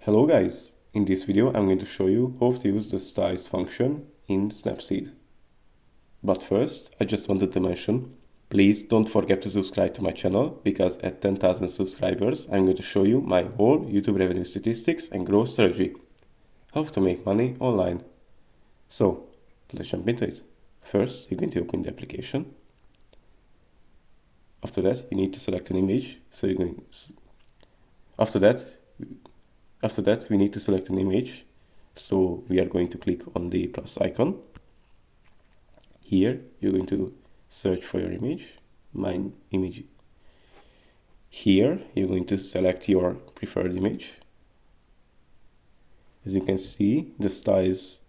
Hello guys, in this video I'm going to show you how to use the styles function in Snapseed. But first, I just wanted to mention, please don't forget to subscribe to my channel, because at 10,000 subscribers I'm going to show you my whole YouTube revenue statistics and growth strategy. How to make money online. So, let's jump into it. First, you're going to open the application. After that, you need to select an image. After that, we need to select an image. So we are going to click on the plus icon. Here, you're going to search for your image, my image. Here, you're going to select your preferred image. As you can see, the styles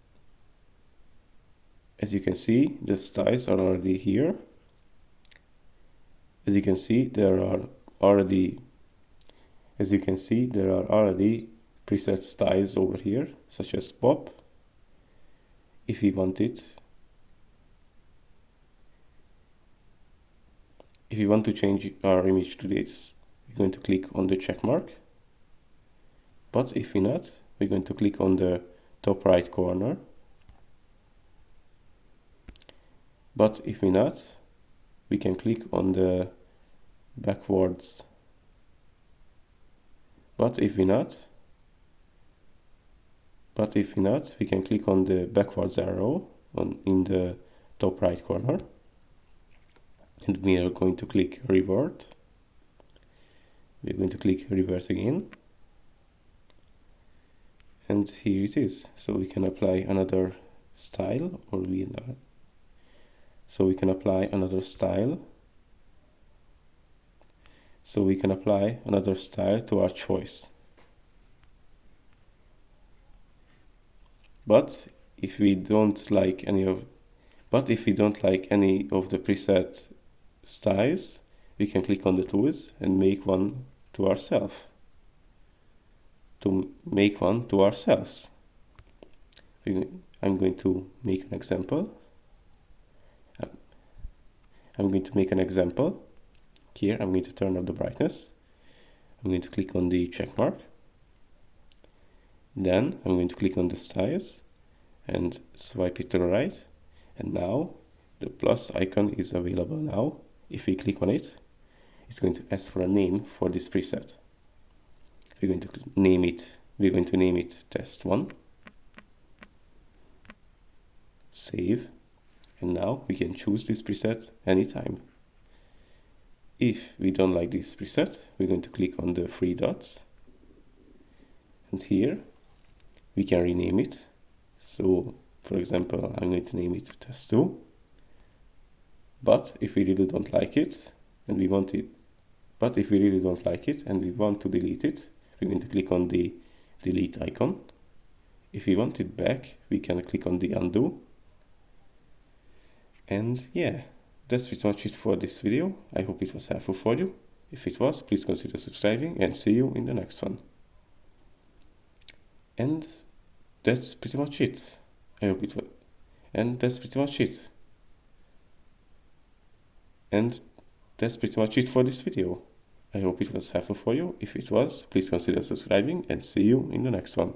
are already here. As you can see, there are already preset styles over here, such as pop. If we want to change our image to this, we're going to click on the check mark. But if we're not, we're going to click on the top right corner. But if we're not, we can click on the backwards. But if we're not, we can click on the backwards arrow in the top right corner. And we are going to click revert. We're going to click revert again. And here it is. So we can apply another style, So we can apply another style to our choice. But if we don't like any of the preset styles, we can click on the tools and make one to ourselves. I'm going to make an example. Here I'm going to turn up the brightness. I'm going to click on the check mark. Then I'm going to click on the styles and swipe it to the right. And now the plus icon is available now. If we click on it, it's going to ask for a name for this preset. We're going to name it test 1. Save. And now we can choose this preset anytime. If we don't like this preset, we're going to click on the 3 dots. And here we can rename it. So, for example, I'm going to name it test 2. But if we really don't like it and we want to delete it, we're going to click on the delete icon. If we want it back, we can click on the undo. And yeah, that's pretty much it for this video. I hope it was helpful for you. If it was, please consider subscribing, and see you in the next one. And that's pretty much it. And that's pretty much it for this video. I hope it was helpful for you. If it was, please consider subscribing, and see you in the next one.